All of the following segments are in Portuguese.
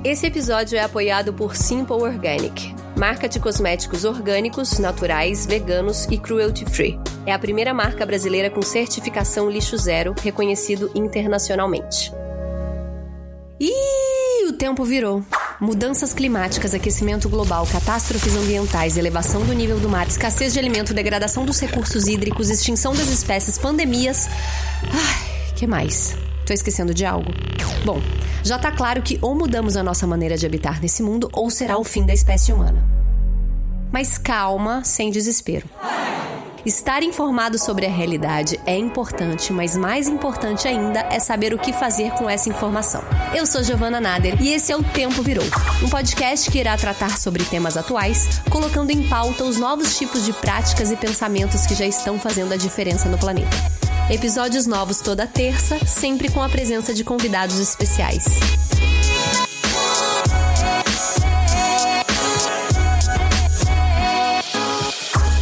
Esse episódio é apoiado por Simple Organic, marca de cosméticos orgânicos, naturais, veganos e cruelty-free. É a primeira marca brasileira com certificação lixo zero, reconhecido internacionalmente. O tempo virou. Mudanças climáticas, aquecimento global, catástrofes ambientais, elevação do nível do mar, escassez de alimento, degradação dos recursos hídricos, extinção das espécies, pandemias... que mais? Tô esquecendo de algo? Bom, já tá claro que ou mudamos a nossa maneira de habitar nesse mundo ou será o fim da espécie humana. Mas calma, sem desespero. Estar informado sobre a realidade é importante, mas mais importante ainda é saber o que fazer com essa informação. Eu sou Giovana Nader e esse é o Tempo Virou, um podcast que irá tratar sobre temas atuais, colocando em pauta os novos tipos de práticas e pensamentos que já estão fazendo a diferença no planeta. Episódios novos toda terça, sempre com a presença de convidados especiais.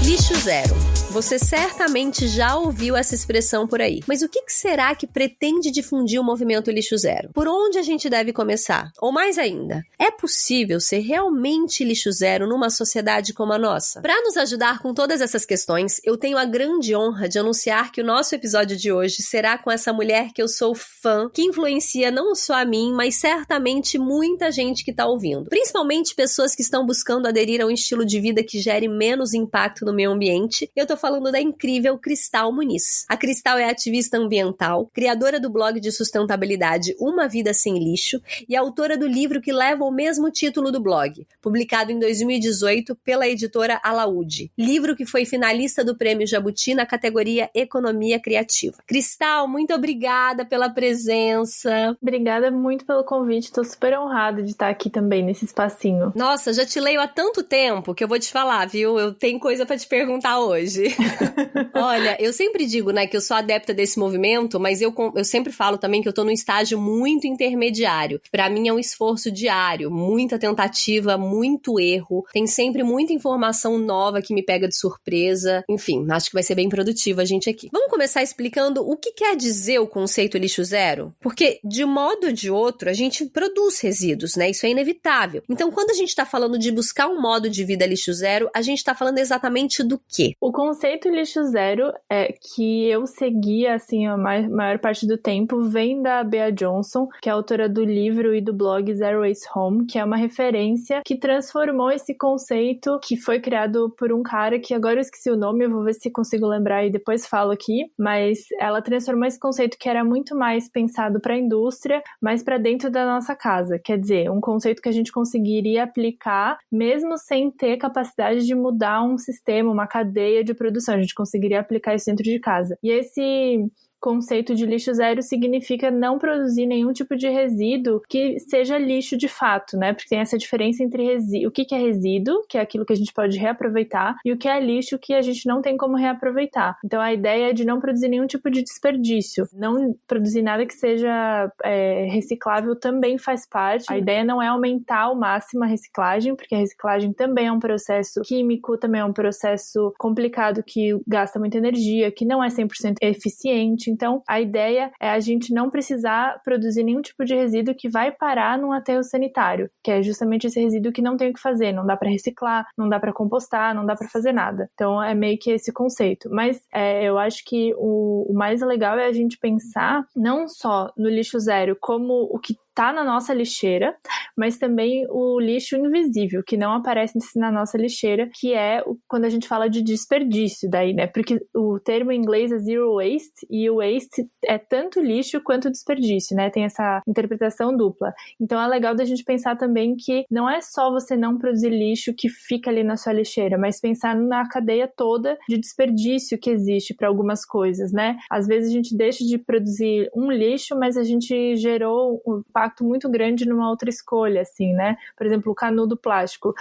Lixo zero. Você certamente já ouviu essa expressão por aí. Mas o que será que pretende difundir o movimento Lixo Zero? Por onde a gente deve começar? Ou mais ainda, é possível ser realmente lixo zero numa sociedade como a nossa? Para nos ajudar com todas essas questões, eu tenho a grande honra de anunciar que o nosso episódio de hoje será com essa mulher que eu sou fã, que influencia não só a mim, mas certamente muita gente que está ouvindo. Principalmente pessoas que estão buscando aderir a um estilo de vida que gere menos impacto no meio ambiente. Eu tô falando da incrível Cristal Muniz. A Cristal é ativista ambiental, criadora do blog de sustentabilidade Uma Vida Sem Lixo e autora do livro que leva o mesmo título do blog, publicado em 2018 pela editora Alaúde. Livro que foi finalista do Prêmio Jabuti na categoria Economia Criativa. Cristal, muito obrigada pela presença. Obrigada muito pelo convite, tô super honrada de estar aqui também nesse espacinho. Nossa, já te leio há tanto tempo que eu vou te falar, viu? Eu tenho coisa pra te perguntar hoje. Olha, eu sempre digo, né, que eu sou adepta desse movimento, mas eu sempre falo também que eu tô num estágio muito intermediário. Pra mim é um esforço diário, muita tentativa, muito erro, tem sempre muita informação nova que me pega de surpresa. Enfim, acho que vai ser bem produtivo a gente aqui. Vamos começar explicando o que quer dizer o conceito lixo zero? Porque, de um modo ou de outro, a gente produz resíduos, né? Isso é inevitável. Então, quando a gente tá falando de buscar um modo de vida lixo zero, a gente tá falando exatamente do quê? O conceito lixo zero é que eu segui, assim, a maior parte do tempo, vem da Bea Johnson, que é autora do livro e do blog Zero Waste Home, que é uma referência que transformou esse conceito, que foi criado por um cara que agora eu esqueci o nome, eu vou ver se consigo lembrar e depois falo aqui, mas ela transformou esse conceito que era muito mais pensado para a indústria, mas para dentro da nossa casa. Quer dizer, um conceito que a gente conseguiria aplicar mesmo sem ter capacidade de mudar um sistema, uma cadeia de produção. A gente conseguiria aplicar isso dentro de casa. E esse conceito de lixo zero significa não produzir nenhum tipo de resíduo que seja lixo de fato, né? Porque tem essa diferença entre o que é resíduo, que é aquilo que a gente pode reaproveitar, e o que é lixo, que a gente não tem como reaproveitar. Então a ideia é de não produzir nenhum tipo de desperdício, não produzir nada que seja reciclável também faz parte. A ideia não é aumentar ao máximo a reciclagem, porque a reciclagem também é um processo químico, também é um processo complicado que gasta muita energia, que não é 100% eficiente. Então, a ideia é a gente não precisar produzir nenhum tipo de resíduo que vai parar num aterro sanitário, que é justamente esse resíduo que não tem o que fazer, não dá para reciclar, não dá para compostar, não dá para fazer nada. Então, é meio que esse conceito. Mas eu acho que o mais legal é a gente pensar não só no lixo zero como o que tá na nossa lixeira, mas também o lixo invisível, que não aparece na nossa lixeira, que é quando a gente fala de desperdício daí, né? Porque o termo em inglês é zero waste, e o waste é tanto lixo quanto desperdício, né? Tem essa interpretação dupla. Então é legal da gente pensar também que não é só você não produzir lixo que fica ali na sua lixeira, mas pensar na cadeia toda de desperdício que existe para algumas coisas, né? Às vezes a gente deixa de produzir um lixo, mas a gente gerou um impacto muito grande numa outra escolha, assim, né? Por exemplo, o canudo plástico.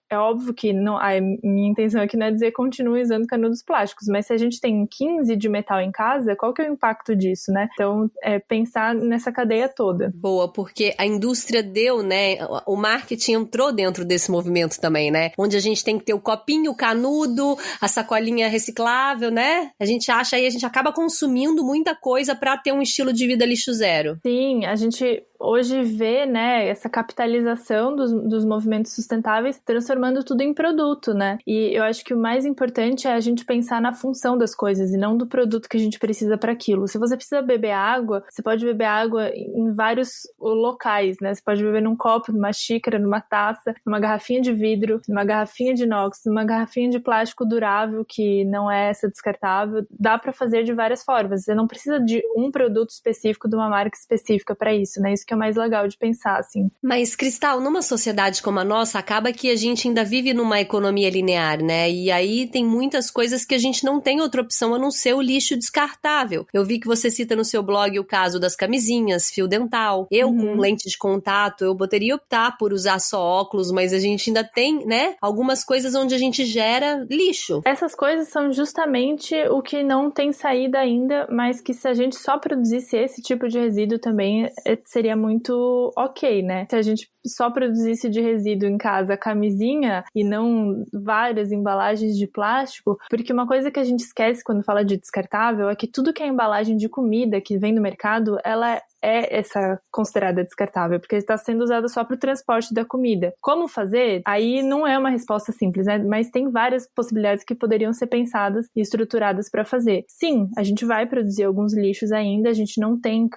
é óbvio que não, a minha intenção aqui não é dizer continue usando canudos plásticos, mas se a gente tem 15 de metal em casa, qual que é o impacto disso, né? Então, pensar nessa cadeia toda. Boa, porque a indústria deu, né? O marketing entrou dentro desse movimento também, né? Onde a gente tem que ter o copinho, o canudo, a sacolinha reciclável, né? A gente acha aí, a gente acaba consumindo muita coisa para ter um estilo de vida lixo zero. Sim, a gente hoje vê, né, essa capitalização dos movimentos sustentáveis transformando tudo em produto, né? E eu acho que o mais importante é a gente pensar na função das coisas e não do produto que a gente precisa para aquilo. Se você precisa beber água, você pode beber água em vários locais, né? Você pode beber num copo, numa xícara, numa taça, numa garrafinha de vidro, numa garrafinha de inox, numa garrafinha de plástico durável que não é essa descartável. Dá para fazer de várias formas. Você não precisa de um produto específico, de uma marca específica para isso, né? Isso que é mais legal de pensar, assim. Mas, Cristal, numa sociedade como a nossa, acaba que a gente ainda vive numa economia linear, né? E aí tem muitas coisas que a gente não tem outra opção a não ser o lixo descartável. Eu vi que você cita no seu blog o caso das camisinhas, fio dental. Eu, com lente de contato, eu poderia optar por usar só óculos, mas a gente ainda tem, né, algumas coisas onde a gente gera lixo. Essas coisas são justamente o que não tem saída ainda, mas que se a gente só produzisse esse tipo de resíduo também, seria muito ok, né? Se a gente só produzisse de resíduo em casa a camisinha e não várias embalagens de plástico, porque uma coisa que a gente esquece quando fala de descartável é que tudo que é embalagem de comida que vem do mercado, ela é essa considerada descartável, porque está sendo usada só para o transporte da comida. Como fazer? Aí não é uma resposta simples, né? Mas tem várias possibilidades que poderiam ser pensadas e estruturadas para fazer. Sim, a gente vai produzir alguns lixos ainda, a gente não tem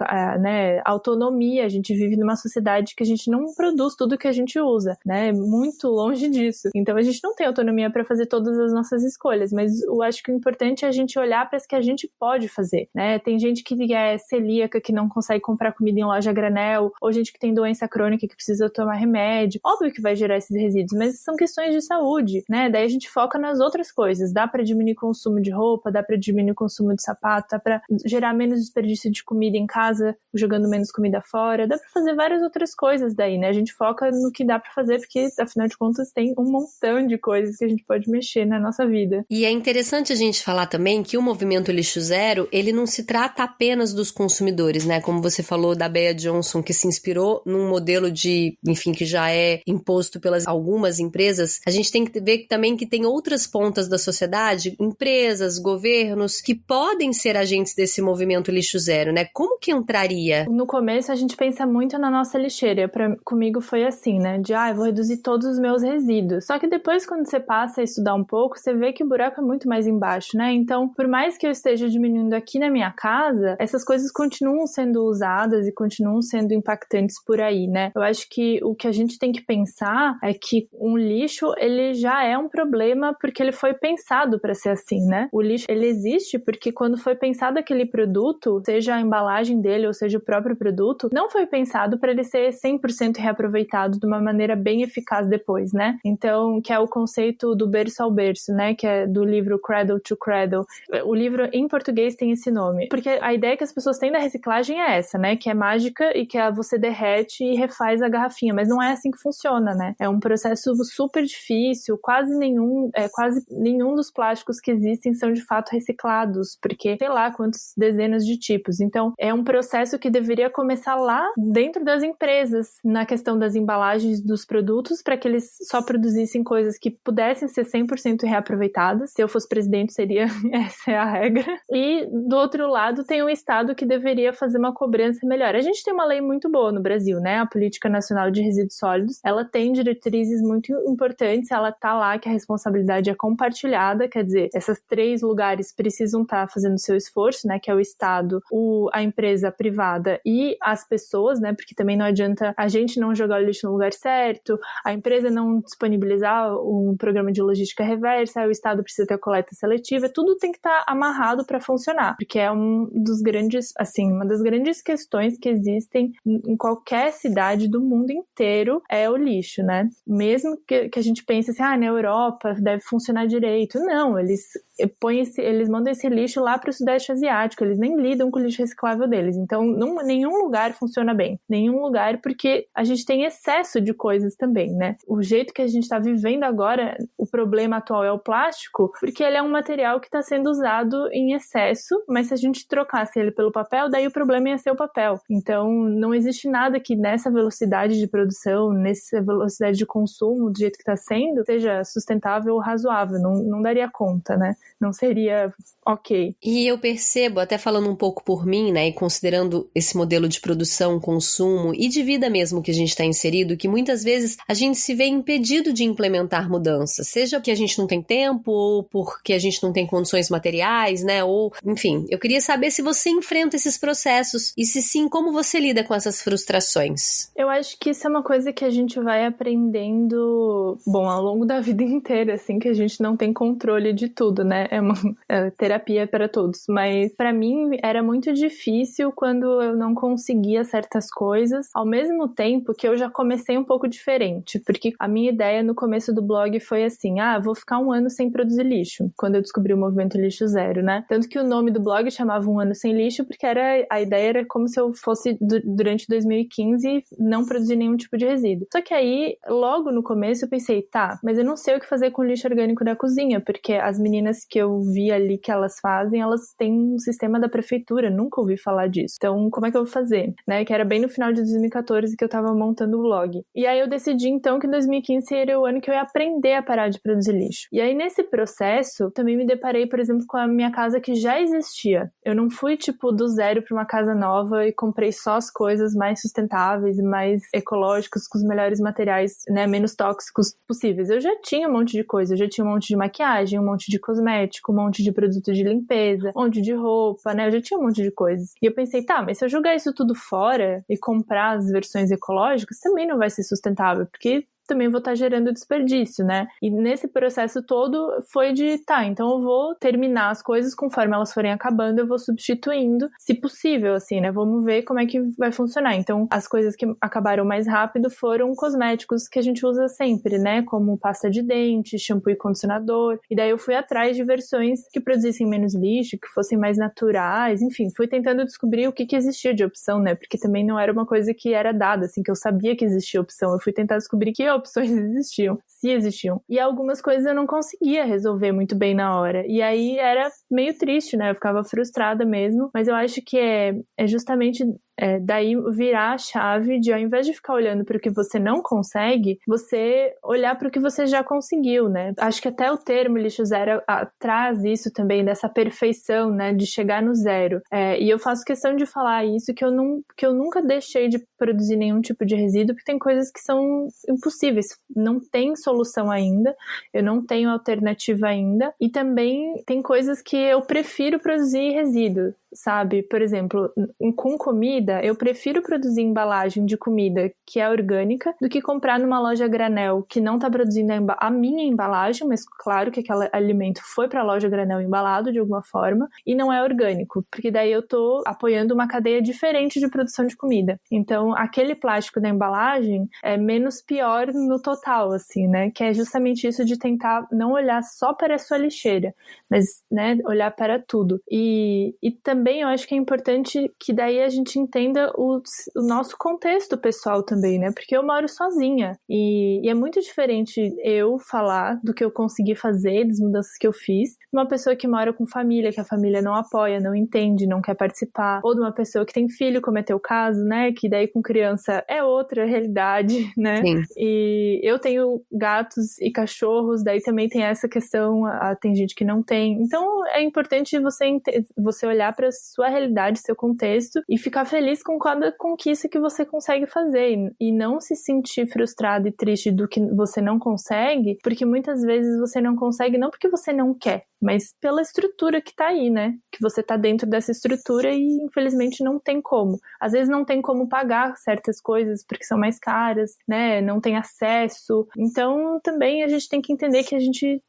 autonomia, a gente vive numa sociedade que a gente não produz tudo que a gente usa, né? Muito longe disso. Então a gente não tem autonomia para fazer todas as nossas escolhas, mas eu acho que o importante é a gente olhar para as que a gente pode fazer, né? Tem gente que é celíaca, que não consegue comprar comida em loja a granel, ou gente que tem doença crônica que precisa tomar remédio. Óbvio que vai gerar esses resíduos, mas são questões de saúde, né? Daí a gente foca nas outras coisas. Dá para diminuir o consumo de roupa, dá para diminuir o consumo de sapato, dá para gerar menos desperdício de comida em casa, jogando menos comida fora. Dá para fazer várias outras coisas daí, né? A gente foca no que dá para fazer, porque afinal de contas tem um montão de coisas que a gente pode mexer na nossa vida. E é interessante a gente falar também que o movimento lixo zero, ele não se trata apenas dos consumidores, né? Como você falou da Bea Johnson, que se inspirou num modelo de, enfim, que já é imposto pelas algumas empresas. A gente tem que ver também que tem outras pontas da sociedade, empresas, governos, que podem ser agentes desse movimento lixo zero, né? Como que entraria? No começo a gente pensa muito na nossa lixeira. Comigo foi assim, né? Eu vou reduzir todos os meus resíduos. Só que depois, quando você passa a estudar um pouco, você vê que o buraco é muito mais embaixo, né? Então, por mais que eu esteja diminuindo aqui na minha casa, essas coisas continuam sendo usadas e continuam sendo impactantes por aí, né? Eu acho que o que a gente tem que pensar é que um lixo, ele já é um problema porque ele foi pensado para ser assim, né? O lixo, ele existe porque quando foi pensado aquele produto, seja a embalagem dele ou seja o próprio produto, não foi pensado para ele ser 100% reaproveitado de uma maneira bem eficaz depois, né? Então, que é o conceito do berço ao berço, né? Que é do livro Cradle to Cradle. O livro em português tem esse nome, porque a ideia que as pessoas têm da reciclagem é essa, né? Que é mágica e que você derrete e refaz a garrafinha, mas não é assim que funciona, né? É um processo super difícil, quase nenhum dos plásticos que existem são de fato reciclados, porque sei lá quantas dezenas de tipos. Então, é um processo que deveria começar lá dentro das empresas, na questão das embalagens dos produtos, para que eles só produzissem coisas que pudessem ser 100% reaproveitadas. Se eu fosse presidente, seria essa é a regra. E, do outro lado, tem o Estado que deveria fazer uma cobrança melhor. A gente tem uma lei muito boa no Brasil, né? A Política Nacional de Resíduos Sólidos, ela tem diretrizes muito importantes, ela tá lá que a responsabilidade é compartilhada, quer dizer, esses 3 lugares precisam estar fazendo seu esforço, né? Que é o Estado, a empresa privada e as pessoas, né? Porque também não adianta a gente não jogar o lixo no lugar certo, a empresa não disponibilizar um programa de logística reversa, o Estado precisa ter a coleta seletiva, tudo tem que estar amarrado para funcionar, porque é uma das grandes questões que existem em qualquer cidade do mundo inteiro é o lixo, né? Mesmo que a gente pense assim, na Europa deve funcionar direito. Não, eles eles mandam esse lixo lá para o Sudeste Asiático, eles nem lidam com o lixo reciclável deles. Então, nenhum lugar funciona bem. Nenhum lugar, porque a gente tem excesso de coisas também, né? O jeito que a gente está vivendo agora, o problema atual é o plástico, porque ele é um material que está sendo usado em excesso, mas se a gente trocasse ele pelo papel, daí o problema ia ser o papel. Então, não existe nada que nessa velocidade de produção, nessa velocidade de consumo, do jeito que está sendo, seja sustentável ou razoável. Não daria conta, né? Não seria ok. E eu percebo, até falando um pouco por mim, né, e considerando esse modelo de produção, consumo e de vida mesmo que a gente está inserido, que muitas vezes a gente se vê impedido de implementar mudanças, seja porque a gente não tem tempo, ou porque a gente não tem condições materiais, né, ou, enfim, eu queria saber se você enfrenta esses processos e se sim, como você lida com essas frustrações. Eu acho que isso é uma coisa que a gente vai aprendendo, ao longo da vida inteira, assim, que a gente não tem controle de tudo, né? É uma terapia para todos. Mas para mim era muito difícil quando eu não conseguia certas coisas, ao mesmo tempo que eu já comecei um pouco diferente, porque a minha ideia no começo do blog foi assim, vou ficar 1 ano sem produzir lixo, quando eu descobri o movimento Lixo Zero, né? Tanto que o nome do blog chamava 1 ano sem lixo, porque a ideia era como se eu fosse, durante 2015, não produzir nenhum tipo de resíduo. Só que aí, logo no começo, eu pensei, mas eu não sei o que fazer com o lixo orgânico da cozinha, porque as meninas que eu vi ali que elas fazem, elas têm um sistema da prefeitura, nunca ouvi falar disso. Então, como é que eu vou fazer? Né? Que era bem no final de 2014 que eu tava montando o blog. E aí eu decidi, então, que 2015 seria o ano que eu ia aprender a parar de produzir lixo. E aí, nesse processo, também me deparei, por exemplo, com a minha casa que já existia. Eu não fui, do zero para uma casa nova e comprei só as coisas mais sustentáveis e mais ecológicas, com os melhores materiais, né, menos tóxicos possíveis. Eu já tinha um monte de coisa, eu já tinha um monte de maquiagem, um monte de cosmético, um monte de produto de limpeza, um monte de roupa, né, eu já tinha um monte de coisas. E eu pensei, mas se eu jogar isso tudo fora e comprar as versões ecológicas, também não vai ser sustentável, porque também vou estar gerando desperdício, né? E nesse processo todo foi de, então eu vou terminar as coisas conforme elas forem acabando, eu vou substituindo, se possível, assim, né? Vamos ver como é que vai funcionar. Então, as coisas que acabaram mais rápido foram cosméticos que a gente usa sempre, né? Como pasta de dente, shampoo e condicionador. E daí eu fui atrás de versões que produzissem menos lixo, que fossem mais naturais, enfim, fui tentando descobrir o que existia de opção, né? Porque também não era uma coisa que era dada, assim, que eu sabia que existia opção. Eu fui tentar descobrir que opções existiam, se existiam. E algumas coisas eu não conseguia resolver muito bem na hora. E aí era meio triste, né? Eu ficava frustrada mesmo. Mas eu acho que é justamente daí virar a chave de, ao invés de ficar olhando para o que você não consegue, você olhar para o que você já conseguiu, né? Acho que até o termo lixo zero traz isso também, dessa perfeição, né? De chegar no zero. E eu faço questão de falar isso, que eu nunca deixei de produzir nenhum tipo de resíduo, porque tem coisas que são impossíveis. Não tem solução ainda, eu não tenho alternativa ainda, e também tem coisas que eu prefiro produzir resíduo, sabe? Por exemplo, com comida, eu prefiro produzir embalagem de comida que é orgânica do que comprar numa loja granel que não tá produzindo a minha embalagem, mas claro que aquele alimento foi pra loja granel embalado de alguma forma e não é orgânico, porque daí eu tô apoiando uma cadeia diferente de produção de comida. Então, aquele plástico da embalagem é menos pior no total, assim, né? Que é justamente isso de tentar não olhar só para a sua lixeira, mas, né, olhar para tudo. E também eu acho que é importante que daí a gente entenda o nosso contexto pessoal também, né? Porque eu moro sozinha e é muito diferente eu falar do que eu consegui fazer, das mudanças que eu fiz, de uma pessoa que mora com família, que a família não apoia, não entende, não quer participar, ou de uma pessoa que tem filho, como é teu caso, né? Que daí com criança é outra realidade, né? Sim. E eu tenho gatos e cachorros, daí também tem essa questão, tem gente que não tem. Então é importante você olhar para sua realidade, seu contexto e ficar feliz com cada conquista que você consegue fazer e não se sentir frustrado e triste do que você não consegue, porque muitas vezes você não consegue não porque você não quer, mas pela estrutura que tá aí, né? Que você tá dentro dessa estrutura e infelizmente não tem como. Às vezes não tem como pagar certas coisas porque são mais caras, né? Não tem acesso. Então também a gente tem que entender que a gente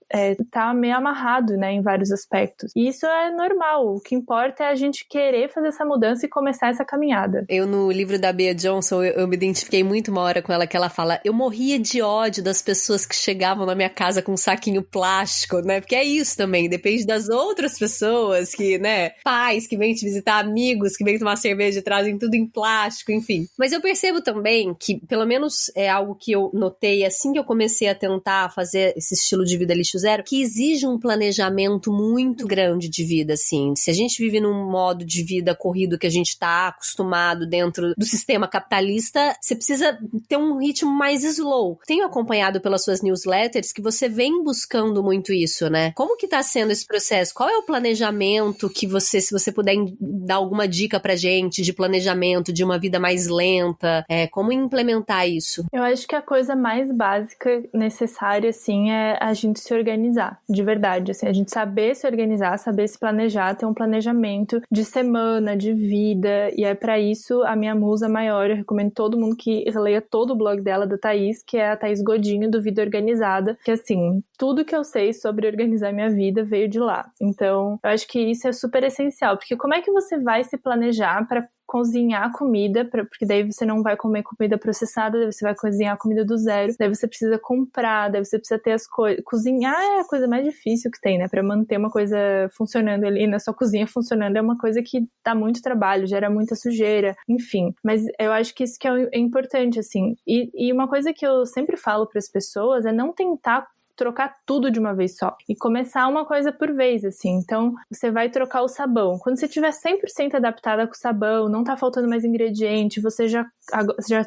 tá meio amarrado, né? Em vários aspectos. E isso é normal. O que importa é a gente querer fazer essa mudança e começar essa caminhada. Eu, no livro da Bea Johnson, eu me identifiquei muito uma hora com ela, que ela fala, eu morria de ódio das pessoas que chegavam na minha casa com um saquinho plástico, né? Porque é isso também. também. Depende das outras pessoas que, né, pais que vêm te visitar, amigos que vêm tomar cerveja e trazem tudo em plástico, enfim. Mas eu percebo também que, pelo menos é algo que eu notei assim que eu comecei a tentar fazer esse estilo de vida lixo zero, que exige um planejamento muito grande de vida, assim. Se a gente vive num modo de vida corrido que a gente tá acostumado dentro do sistema capitalista, você precisa ter um ritmo mais slow. Tenho acompanhado pelas suas newsletters que você vem buscando muito isso, né? Como que tá sendo esse processo? Qual é o planejamento que você, se você puder dar alguma dica pra gente de planejamento, de uma vida mais lenta, como implementar isso? Eu acho que a coisa mais básica necessária, assim, é a gente se organizar, de verdade, assim, a gente saber se organizar, saber se planejar, ter um planejamento de semana, de vida, e é pra isso a minha musa maior, eu recomendo todo mundo que leia todo o blog dela, da Thaís, que é a Thaís Godinho, do Vida Organizada, que assim, tudo que eu sei sobre organizar minha vida veio de lá. Então, eu acho que isso é super essencial, porque como é que você vai se planejar para cozinhar comida, porque daí você não vai comer comida processada, daí você vai cozinhar comida do zero, daí você precisa comprar, daí você precisa ter as coisas. Cozinhar é a coisa mais difícil que tem, né? Pra manter uma coisa funcionando ali na sua cozinha funcionando é uma coisa que dá muito trabalho, gera muita sujeira, enfim. Mas eu acho que isso que é importante, assim. E uma coisa que eu sempre falo pras pessoas é não tentar trocar tudo de uma vez só e começar uma coisa por vez, assim. Então, você vai trocar o sabão. Quando você estiver 100% adaptada com o sabão, não tá faltando mais ingrediente, você já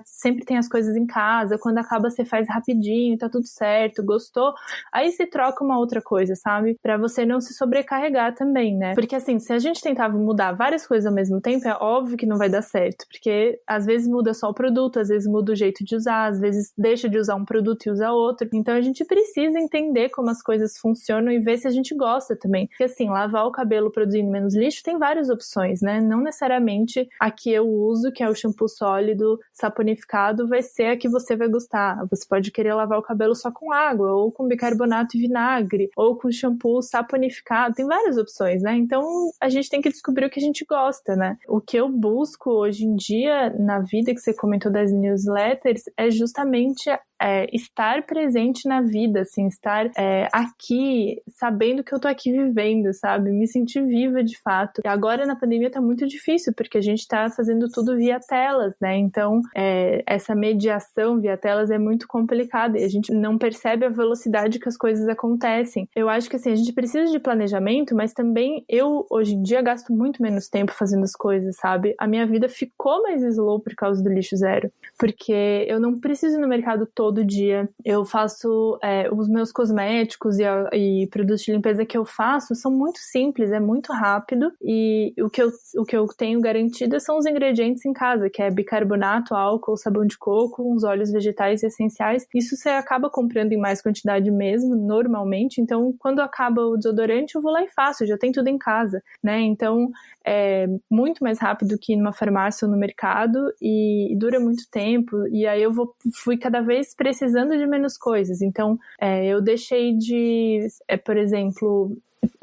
sempre tem as coisas em casa, quando acaba você faz rapidinho, tá tudo certo, gostou, aí você troca uma outra coisa, sabe? Pra você não se sobrecarregar também, né? Porque assim, se a gente tentava mudar várias coisas ao mesmo tempo, é óbvio que não vai dar certo, porque às vezes muda só o produto, às vezes muda o jeito de usar, às vezes deixa de usar um produto e usa outro. Então a gente precisa entender como as coisas funcionam e ver se a gente gosta também. Porque assim, lavar o cabelo produzindo menos lixo tem várias opções, né? Não necessariamente a que eu uso, que é o shampoo sólido, saponificado, vai ser a que você vai gostar. Você pode querer lavar o cabelo só com água, ou com bicarbonato e vinagre, ou com shampoo saponificado. Tem várias opções, né? Então a gente tem que descobrir o que a gente gosta, né? O que eu busco hoje em dia na vida, que você comentou das newsletters, é justamente estar presente na vida, assim, estar aqui, sabendo que eu tô aqui vivendo, sabe? Me sentir viva de fato. E agora na pandemia tá muito difícil, porque a gente tá fazendo tudo via telas, né? Então, essa mediação via telas é muito complicada e a gente não percebe a velocidade que as coisas acontecem. Eu acho que, assim, a gente precisa de planejamento, mas também eu, hoje em dia, gasto muito menos tempo fazendo as coisas, sabe? A minha vida ficou mais slow por causa do lixo zero, porque eu não preciso ir no mercado todo dia. Eu faço os meus cosméticos e produtos de limpeza que eu faço são muito simples, é muito rápido e o que eu tenho garantido são os ingredientes em casa, que é bicarbonato, álcool, sabão de coco, uns óleos vegetais essenciais. Isso você acaba comprando em mais quantidade mesmo, normalmente. Então, quando acaba o desodorante, eu vou lá e faço, já tem tudo em casa, né? Então, é muito mais rápido que numa farmácia ou no mercado e dura muito tempo. E aí eu fui cada vez precisando de menos coisas. Então, eu deixei de, por exemplo,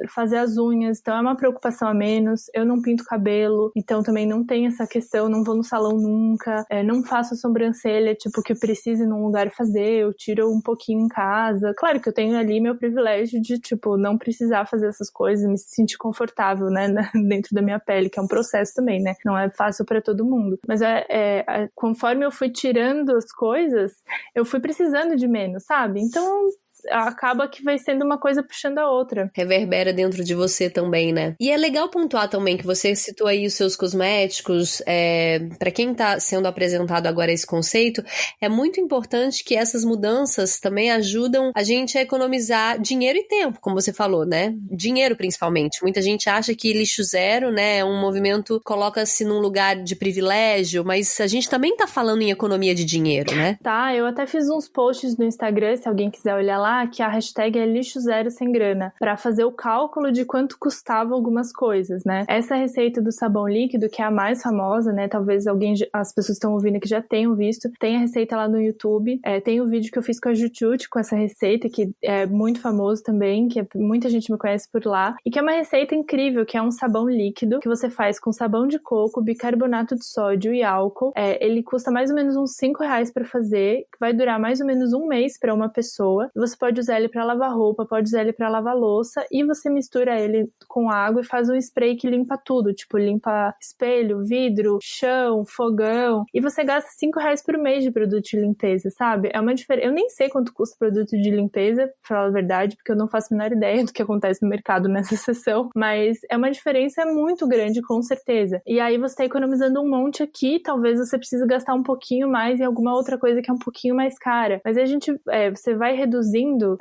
fazer as unhas, então é uma preocupação a menos. Eu não pinto cabelo, então também não tem essa questão, não vou no salão nunca, não faço sobrancelha, tipo, que eu precise num lugar fazer, eu tiro um pouquinho em casa. Claro que eu tenho ali meu privilégio de, tipo, não precisar fazer essas coisas, me sentir confortável, né, dentro da minha pele, que é um processo também, né, não é fácil pra todo mundo. Mas conforme eu fui tirando as coisas, eu fui precisando de menos, sabe? Então, acaba que vai sendo uma coisa puxando a outra. Reverbera dentro de você também, né? E é legal pontuar também que você citou aí os seus cosméticos. Pra quem tá sendo apresentado agora esse conceito, é muito importante que essas mudanças também ajudam a gente a economizar dinheiro e tempo, como você falou, né? Dinheiro, principalmente. Muita gente acha que lixo zero, né, é um movimento que coloca-se num lugar de privilégio, mas a gente também tá falando em economia de dinheiro, né? Tá, eu até fiz uns posts no Instagram, se alguém quiser olhar lá, que a hashtag é lixo zero sem grana, para fazer o cálculo de quanto custava algumas coisas, né? Essa receita do sabão líquido, que é a mais famosa, né? Talvez as pessoas estão ouvindo que já tenham visto. Tem a receita lá no YouTube. Tem o vídeo que eu fiz com a Jutute, com essa receita, que é muito famoso também, que muita gente me conhece por lá. E que é uma receita incrível, que é um sabão líquido, que você faz com sabão de coco, bicarbonato de sódio e álcool. Ele custa mais ou menos uns R$5 para fazer, que vai durar mais ou menos um mês para uma pessoa. Você pode usar ele para lavar roupa, pode usar ele para lavar louça, e você mistura ele com água e faz um spray que limpa tudo, tipo, limpa espelho, vidro, chão, fogão, e você gasta R$5 por mês de produto de limpeza, sabe? É uma diferença. Eu nem sei quanto custa o produto de limpeza, pra falar a verdade, porque eu não faço a menor ideia do que acontece no mercado nessa seção, mas é uma diferença muito grande, com certeza. E aí você tá economizando um monte aqui, talvez você precise gastar um pouquinho mais em alguma outra coisa que é um pouquinho mais cara. Mas a gente, você vai reduzindo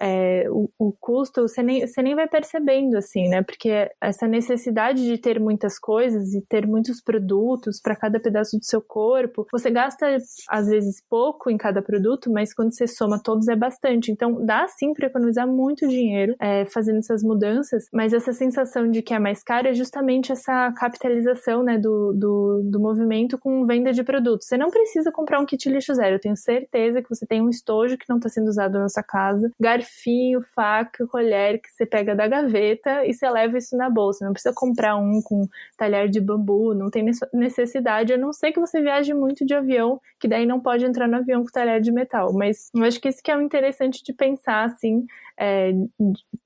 o custo, você nem vai percebendo, assim, né? Porque essa necessidade de ter muitas coisas e ter muitos produtos para cada pedaço do seu corpo, você gasta, às vezes, pouco em cada produto, mas quando você soma todos é bastante. Então, dá sim para economizar muito dinheiro fazendo essas mudanças, mas essa sensação de que é mais caro é justamente essa capitalização, né, do movimento com venda de produtos. Você não precisa comprar um kit lixo zero. Eu tenho certeza que você tem um estojo que não está sendo usado na sua casa, garfinho, faca, colher que você pega da gaveta e você leva isso na bolsa. Não precisa comprar um com talher de bambu, não tem necessidade, a não ser que você viaje muito de avião, que daí não pode entrar no avião com talher de metal. Mas eu acho que isso que é o interessante de pensar, assim,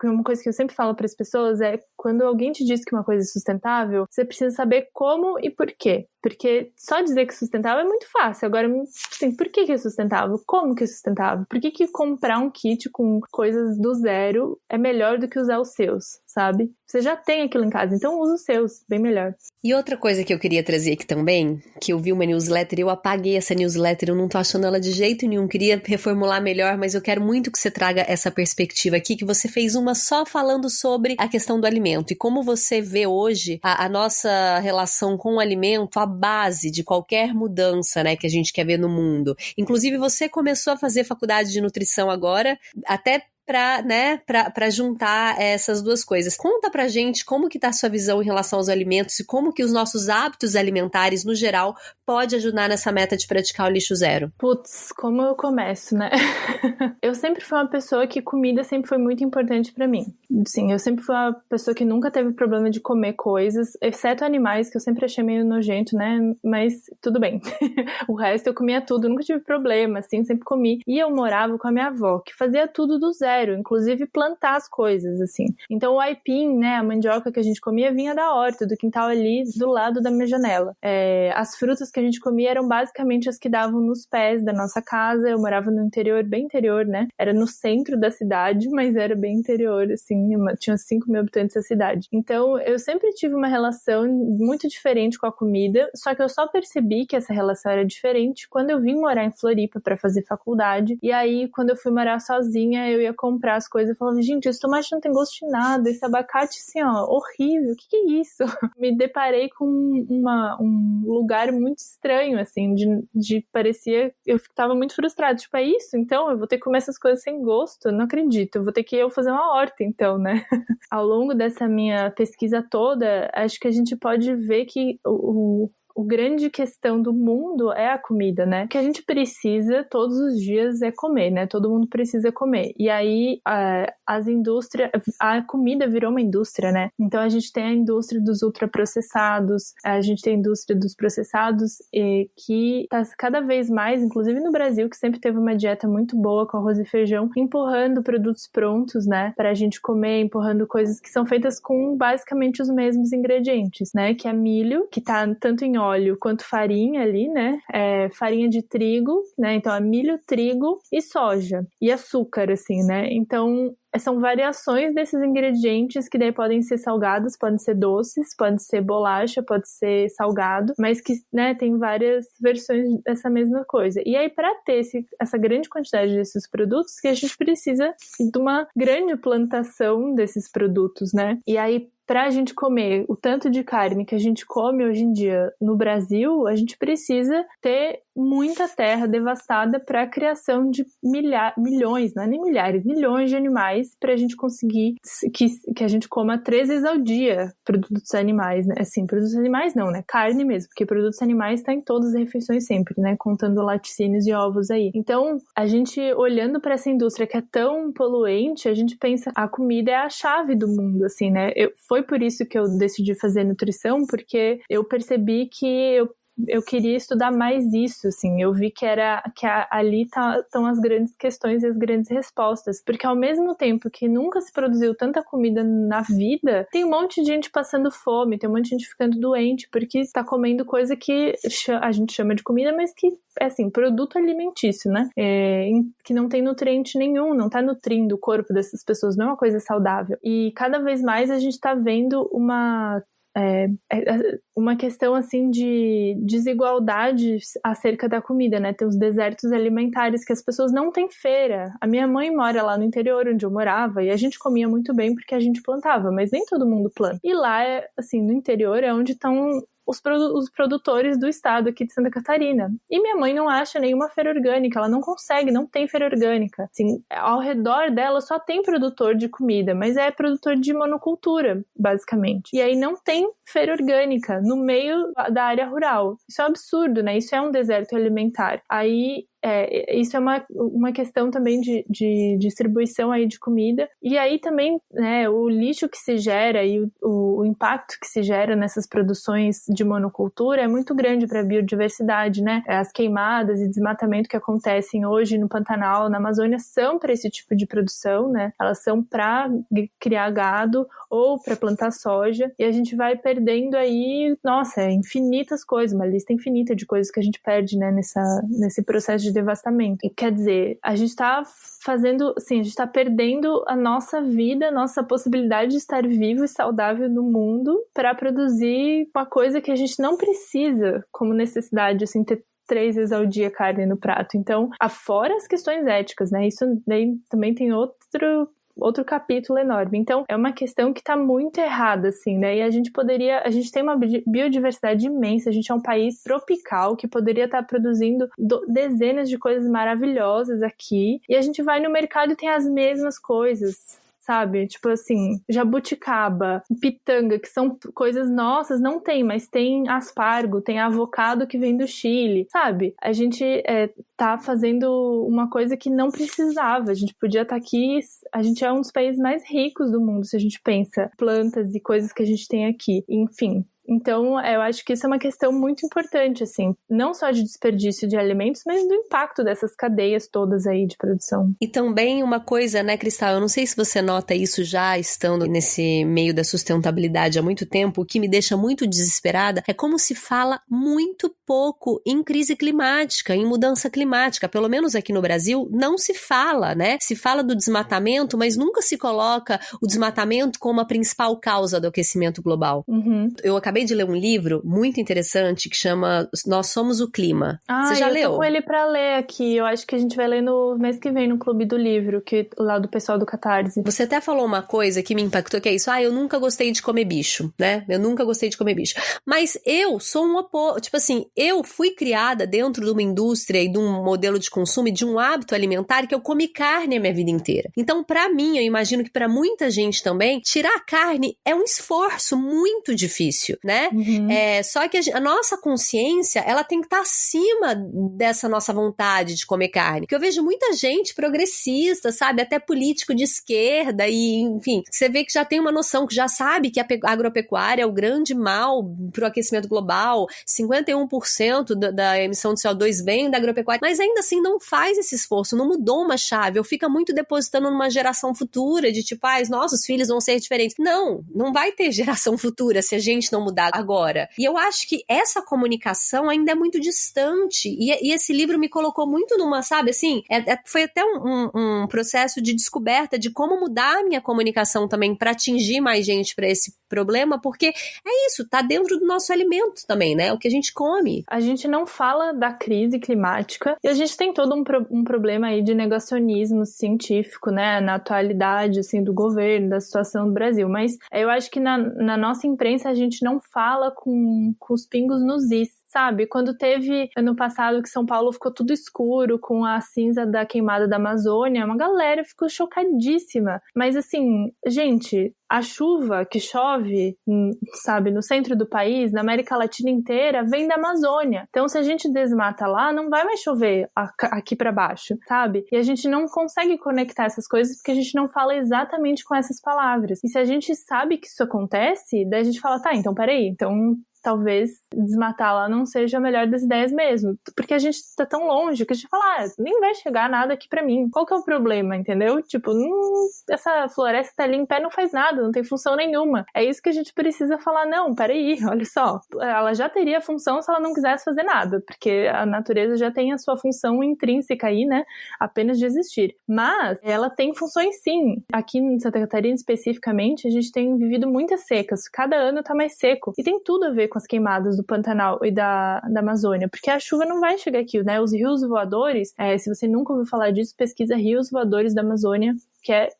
uma coisa que eu sempre falo para as pessoas é, quando alguém te diz que uma coisa é sustentável, você precisa saber como e por quê. Porque só dizer que é sustentável é muito fácil. Agora, assim, por que é sustentável? Como que é sustentável? Por que comprar um kit com coisas do zero é melhor do que usar os seus, sabe? Você já tem aquilo em casa, então usa os seus, bem melhor. E outra coisa que eu queria trazer aqui também, que eu vi uma newsletter, eu apaguei essa newsletter, eu não tô achando ela de jeito nenhum, queria reformular melhor, mas eu quero muito que você traga essa perspectiva aqui, que você fez uma só falando sobre a questão do alimento, e como você vê hoje a nossa relação com o alimento, a base de qualquer mudança, né, que a gente quer ver no mundo. Inclusive, você começou a fazer faculdade de nutrição agora, até para juntar essas duas coisas. Conta pra gente como que tá a sua visão em relação aos alimentos e como que os nossos hábitos alimentares, no geral, pode ajudar nessa meta de praticar o lixo zero. Putz, como eu começo, né? Eu sempre fui uma pessoa que comida sempre foi muito importante pra mim. Sim, eu sempre fui uma pessoa que nunca teve problema de comer coisas, exceto animais, que eu sempre achei meio nojento, né? Mas tudo bem. O resto eu comia tudo, nunca tive problema, assim, sempre comi. E eu morava com a minha avó, que fazia tudo do zero, inclusive plantar as coisas, assim. Então o aipim, né, a mandioca que a gente comia vinha da horta, do quintal ali do lado da minha janela. As frutas que a gente comia eram basicamente as que davam nos pés da nossa casa. Eu morava no interior, bem interior, né? Era no centro da cidade, mas era bem interior, assim, tinha 5 mil habitantes a cidade. Então eu sempre tive uma relação muito diferente com a comida, só que eu só percebi que essa relação era diferente quando eu vim morar em Floripa para fazer faculdade. E aí, quando eu fui morar sozinha, eu ia comprar as coisas e falava, gente, esse tomate não tem gosto de nada, esse abacate, assim, ó, horrível, o que é isso? Me deparei com um lugar muito estranho, assim, de parecia, eu tava muito frustrada, tipo, é isso? Então, eu vou ter que comer essas coisas sem gosto? Não acredito, eu vou ter que fazer uma horta, então, né? Ao longo dessa minha pesquisa toda, acho que a gente pode ver que o grande questão do mundo é a comida, né? O que a gente precisa todos os dias é comer, né? Todo mundo precisa comer. E aí, as indústrias... A comida virou uma indústria, né? Então, a gente tem a indústria dos ultraprocessados, a gente tem a indústria dos processados, que tá cada vez mais, inclusive no Brasil, que sempre teve uma dieta muito boa com arroz e feijão, empurrando produtos prontos, né? Pra gente comer, empurrando coisas que são feitas com basicamente os mesmos ingredientes, né? Que é milho, que tá tanto em óleo quanto farinha ali, né? Farinha de trigo, né? Então é milho, trigo e soja. E açúcar, assim, né? Então são variações desses ingredientes que daí podem ser salgados, podem ser doces, pode ser bolacha, pode ser salgado, mas que, né, tem várias versões dessa mesma coisa. E aí, para ter essa grande quantidade desses produtos, que a gente precisa de uma grande plantação desses produtos, né? E aí, para a gente comer o tanto de carne que a gente come hoje em dia no Brasil, a gente precisa ter muita terra devastada para a criação de milhões, não é nem milhares, milhões de animais para a gente conseguir que a gente coma 3 vezes ao dia produtos animais, né? Assim, produtos animais não, né? Carne mesmo, porque produtos animais está em todas as refeições sempre, né? Contando laticínios e ovos aí. Então, a gente olhando para essa indústria que é tão poluente, a gente pensa a comida é a chave do mundo, assim, né? Foi por isso que eu decidi fazer nutrição, porque eu percebi que eu queria estudar mais isso, assim. Eu vi que ali estão as grandes questões e as grandes respostas. Porque ao mesmo tempo que nunca se produziu tanta comida na vida, tem um monte de gente passando fome, tem um monte de gente ficando doente, porque tá comendo coisa que a gente chama de comida, mas que é assim, produto alimentício, né? Que não tem nutriente nenhum, não tá nutrindo o corpo dessas pessoas, não é uma coisa saudável. E cada vez mais a gente tá vendo uma questão assim de desigualdade acerca da comida, né? Tem os desertos alimentares que as pessoas não têm feira. A minha mãe mora lá no interior onde eu morava e a gente comia muito bem porque a gente plantava, mas nem todo mundo planta. E lá, assim, no interior é onde estão os produtores do estado aqui de Santa Catarina. E minha mãe não acha nenhuma feira orgânica, ela não consegue, não tem feira orgânica. Assim, ao redor dela só tem produtor de comida, mas é produtor de monocultura, basicamente. E aí não tem feira orgânica no meio da área rural. Isso é um absurdo, né? Isso é um deserto alimentar. Aí isso é uma questão também de distribuição aí de comida. E aí também, né, o lixo que se gera e o impacto que se gera nessas produções de monocultura é muito grande para a biodiversidade, né? As queimadas e desmatamento que acontecem hoje no Pantanal, na Amazônia, são para esse tipo de produção, né? Elas são para criar gado ou para plantar soja. E a gente vai perdendo aí, infinitas coisas, uma lista infinita de coisas que a gente perde, né, nesse processo de devastamento. E quer dizer, a gente tá perdendo a nossa vida, a nossa possibilidade de estar vivo e saudável no mundo para produzir uma coisa que a gente não precisa como necessidade, assim, ter 3 vezes ao dia carne no prato. Então, afora as questões éticas, né? Isso daí também tem outro capítulo enorme. Então, é uma questão que está muito errada, assim, né? E a gente tem uma biodiversidade imensa, a gente é um país tropical que poderia estar produzindo dezenas de coisas maravilhosas aqui, e a gente vai no mercado e tem as mesmas coisas, sabe? Tipo assim, jabuticaba, pitanga, que são coisas nossas, não tem, mas tem aspargo, tem avocado que vem do Chile, sabe? A gente tá fazendo uma coisa que não precisava, a gente podia estar aqui, a gente é um dos países mais ricos do mundo, se a gente pensa plantas e coisas que a gente tem aqui, enfim. Então, eu acho que isso é uma questão muito importante, assim, não só de desperdício de alimentos, mas do impacto dessas cadeias todas aí de produção. E também uma coisa, né, Cristal, eu não sei se você nota isso já estando nesse meio da sustentabilidade há muito tempo, o que me deixa muito desesperada é como se fala muito pouco em crise climática, em mudança climática, pelo menos aqui no Brasil, não se fala, né? Se fala do desmatamento, mas nunca se coloca o desmatamento como a principal causa do aquecimento global. Uhum. Eu acabei de ler um livro muito interessante que chama Nós Somos o Clima. Você já leu? Eu tô com ele pra ler aqui. Eu acho que a gente vai ler no mês que vem no Clube do Livro, lá do pessoal do Catarse. Você até falou uma coisa que me impactou, que é isso. Eu nunca gostei de comer bicho, né? Eu nunca gostei de comer bicho. Mas eu sou tipo assim, eu fui criada dentro de uma indústria e de um modelo de consumo e de um hábito alimentar que eu comi carne a minha vida inteira. Então, pra mim, eu imagino que pra muita gente também, tirar a carne é um esforço muito difícil, né? Uhum. Só que a nossa consciência, ela tem que estar acima dessa nossa vontade de comer carne. Porque eu vejo muita gente progressista, sabe? Até político de esquerda e, enfim, você vê que já tem uma noção, que já sabe que a agropecuária é o grande mal pro aquecimento global, 51% da emissão de CO2 vem da agropecuária, mas ainda assim não faz esse esforço, não mudou uma chave, ou fica muito depositando numa geração futura, de tipo, os nossos filhos vão ser diferentes. Não vai ter geração futura se a gente não mudar agora. E eu acho que essa comunicação ainda é muito distante, e esse livro me colocou muito numa, sabe, assim, foi até um processo de descoberta de como mudar a minha comunicação também para atingir mais gente para esse problema, porque é isso, tá dentro do nosso alimento também, né, o que a gente come. A gente não fala da crise climática, e a gente tem todo um problema aí de negacionismo científico, né, na atualidade, assim, do governo, da situação do Brasil, mas eu acho que na nossa imprensa a gente não fala com os pingos nos is, sabe? Quando teve ano passado que São Paulo ficou tudo escuro com a cinza da queimada da Amazônia, uma galera ficou chocadíssima. Mas assim, gente, a chuva que chove, sabe, no centro do país, na América Latina inteira, vem da Amazônia. Então, se a gente desmata lá, não vai mais chover aqui pra baixo, sabe? E a gente não consegue conectar essas coisas porque a gente não fala exatamente com essas palavras. E se a gente sabe que isso acontece, daí a gente fala, então peraí, então talvez desmatar lá não seja a melhor das ideias mesmo, porque a gente tá tão longe que a gente fala, nem vai chegar nada aqui pra mim. Qual que é o problema, entendeu? Tipo, essa floresta tá ali em pé, não faz nada, não tem função nenhuma. É isso que a gente precisa falar, não, peraí, olha só, ela já teria função se ela não quisesse fazer nada, porque a natureza já tem a sua função intrínseca aí, né, apenas de existir. Mas ela tem funções sim. Aqui em Santa Catarina, especificamente, a gente tem vivido muitas secas. Cada ano tá mais seco. E tem tudo a ver com as queimadas do Pantanal e da Amazônia, porque a chuva não vai chegar aqui, né? Os rios voadores, se você nunca ouviu falar disso, pesquisa rios voadores da Amazônia, que é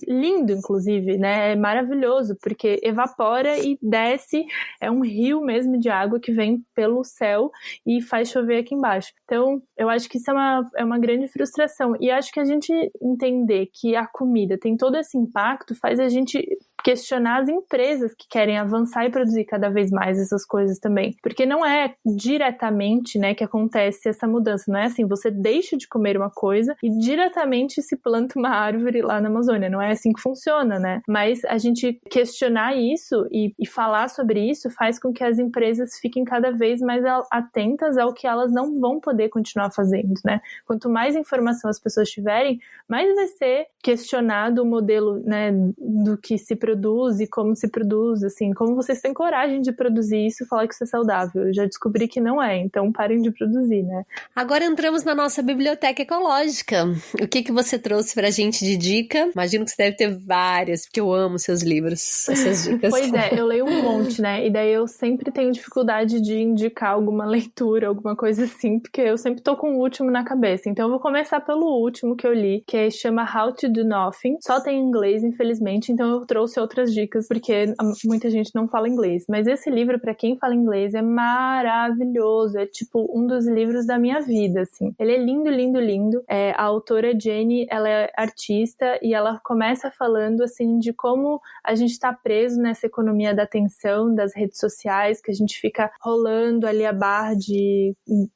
lindo, inclusive, né? É maravilhoso, porque evapora e desce, é um rio mesmo de água que vem pelo céu e faz chover aqui embaixo. Então, eu acho que isso é uma grande frustração. E acho que a gente entender que a comida tem todo esse impacto faz a gente questionar as empresas que querem avançar e produzir cada vez mais essas coisas também. Porque não é diretamente, né, que acontece essa mudança. Não é assim, você deixa de comer uma coisa e diretamente se planta uma árvore lá na Amazônia. Não é assim que funciona, né? Mas a gente questionar isso e falar sobre isso faz com que as empresas fiquem cada vez mais atentas ao que elas não vão poder continuar fazendo, né? Quanto mais informação as pessoas tiverem, mais vai ser questionado o modelo, né, do que se produz e como se produz, assim, como vocês têm coragem de produzir isso e falar que isso é saudável. Eu já descobri que não é, então parem de produzir, né? Agora entramos na nossa biblioteca ecológica. O que você trouxe pra gente de dica? Imagino que você deve ter várias, porque eu amo seus livros, essas dicas. Pois é, eu leio um monte, né? E daí eu sempre tenho dificuldade de indicar alguma leitura, alguma coisa assim, porque eu sempre tô com o último na cabeça. Então eu vou começar pelo último que eu li, que chama How to Do Nothing. Só tem em inglês, infelizmente, então eu trouxe outras dicas, porque muita gente não fala inglês. Mas esse livro, pra quem fala inglês, é maravilhoso. É tipo um dos livros da minha vida, assim. Ele é lindo, lindo, lindo. A autora Jenny, ela é artista e ela começa falando, assim, de como a gente tá preso nessa economia da atenção, das redes sociais, que a gente fica rolando ali a barra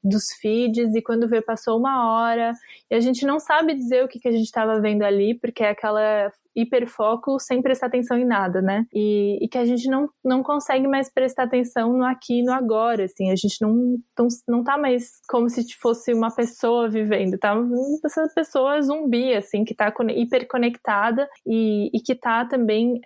dos feeds e quando vê passou uma hora e a gente não sabe dizer o que a gente tava vendo ali, porque é aquela hiperfoco sem prestar atenção em nada, né? E que a gente não consegue mais prestar atenção no aqui e no agora, assim. A gente não tá mais como se fosse uma pessoa vivendo, tá? Essa pessoa zumbi, assim, que tá hiperconectada e que tá também...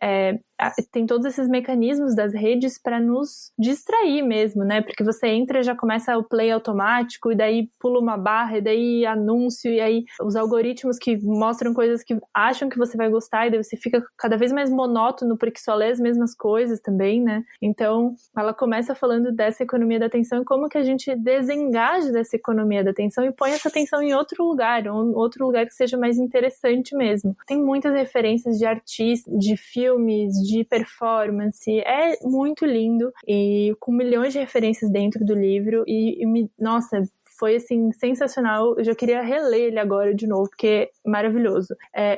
tem todos esses mecanismos das redes para nos distrair mesmo, né? Porque você entra e já começa o play automático, e daí pula uma barra, e daí anúncio, e aí os algoritmos que mostram coisas que acham que você vai gostar, e daí você fica cada vez mais monótono, porque só lê as mesmas coisas também, né? Então, ela começa falando dessa economia da atenção e como que a gente desengaja dessa economia da atenção e põe essa atenção em outro lugar que seja mais interessante mesmo. Tem muitas referências de artistas, de filmes, de performance, é muito lindo e com milhões de referências dentro do livro nossa, foi assim, sensacional. Eu já queria reler ele agora de novo, porque é maravilhoso.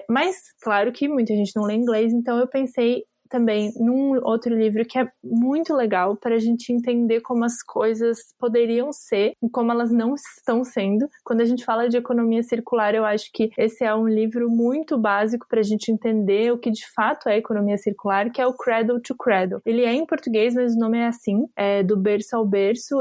Mas, claro que muita gente não lê inglês, então eu pensei também num outro livro que é muito legal para a gente entender como as coisas poderiam ser e como elas não estão sendo. Quando a gente fala de economia circular, eu acho que esse é um livro muito básico para a gente entender o que de fato é economia circular, que é o Cradle to Cradle. Ele é em português, mas o nome é assim, do berço ao berço,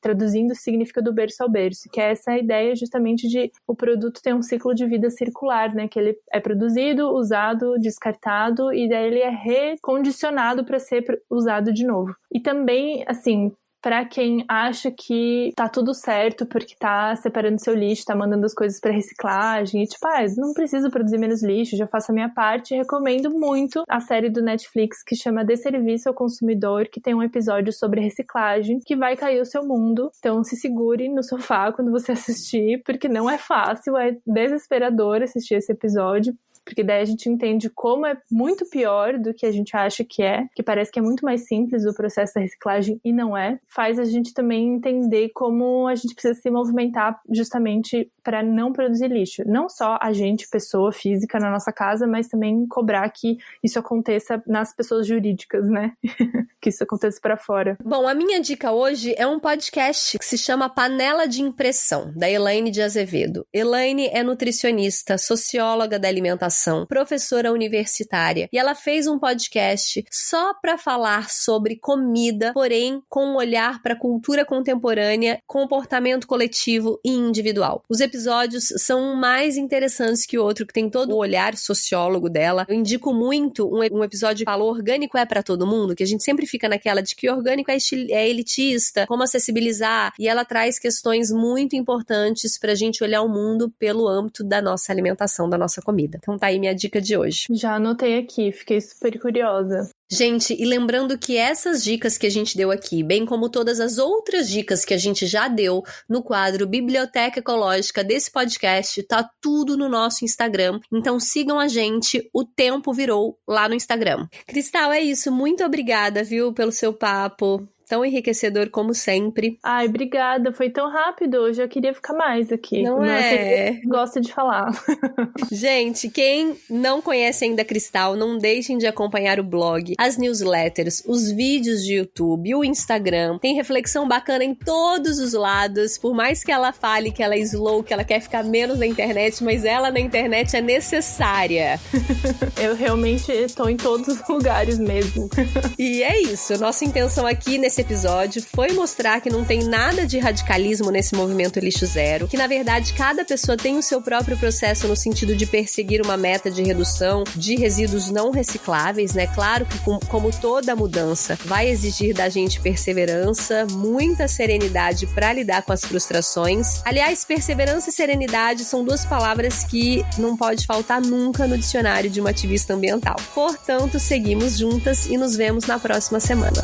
traduzindo significa do berço ao berço, que é essa ideia justamente de o produto ter um ciclo de vida circular, né, que ele é produzido, usado, descartado e daí ele é condicionado para ser usado de novo. E também, assim, para quem acha que tá tudo certo porque tá separando seu lixo, tá mandando as coisas para reciclagem e tipo, não preciso produzir menos lixo, já faço a minha parte, recomendo muito a série do Netflix que chama Desserviço ao Consumidor, que tem um episódio sobre reciclagem que vai cair o seu mundo. Então se segure no sofá quando você assistir, porque não é fácil, é desesperador assistir esse episódio. Porque daí a gente entende como é muito pior do que a gente acha que parece que é muito mais simples o processo da reciclagem e não é. Faz a gente também entender como a gente precisa se movimentar justamente para não produzir lixo. Não só a gente, pessoa física na nossa casa, mas também cobrar que isso aconteça nas pessoas jurídicas, né? Que isso aconteça para fora. Bom, a minha dica hoje é um podcast que se chama Panela de Impressão, da Elaine de Azevedo. Elaine é nutricionista, socióloga da alimentação alimentação, professora universitária, e ela fez um podcast só para falar sobre comida, porém com um olhar para a cultura contemporânea, comportamento coletivo e individual. Os episódios são um mais interessantes que o outro, que tem todo o olhar sociólogo dela. Eu indico muito um episódio que fala orgânico é para todo mundo, que a gente sempre fica naquela de que orgânico é elitista, como acessibilizar, e ela traz questões muito importantes pra gente olhar o mundo pelo âmbito da nossa alimentação, da nossa comida. Então tá aí minha dica de hoje. Já anotei aqui, fiquei super curiosa. Gente, e lembrando que essas dicas que a gente deu aqui, bem como todas as outras dicas que a gente já deu no quadro Biblioteca Ecológica desse podcast, tá tudo no nosso Instagram. Então sigam a gente, o Tempo Virou, lá no Instagram. Cristal, é isso. Muito obrigada, viu, pelo seu papo. Tão enriquecedor como sempre. Ai, obrigada. Foi tão rápido. Hoje eu queria ficar mais aqui. Não é? Gosta de falar. Gente, quem não conhece ainda a Cristal, não deixem de acompanhar o blog, as newsletters, os vídeos de YouTube, o Instagram. Tem reflexão bacana em todos os lados. Por mais que ela fale que ela é slow, que ela quer ficar menos na internet, mas ela na internet é necessária. Eu realmente estou em todos os lugares mesmo. E é isso. Nossa intenção aqui nesse episódio foi mostrar que não tem nada de radicalismo nesse movimento lixo zero, que na verdade cada pessoa tem o seu próprio processo no sentido de perseguir uma meta de redução de resíduos não recicláveis, né? Claro que como toda mudança vai exigir da gente perseverança, muita serenidade para lidar com as frustrações. Aliás, perseverança e serenidade são duas palavras que não pode faltar nunca no dicionário de uma ativista ambiental. Portanto, seguimos juntas e nos vemos na próxima semana.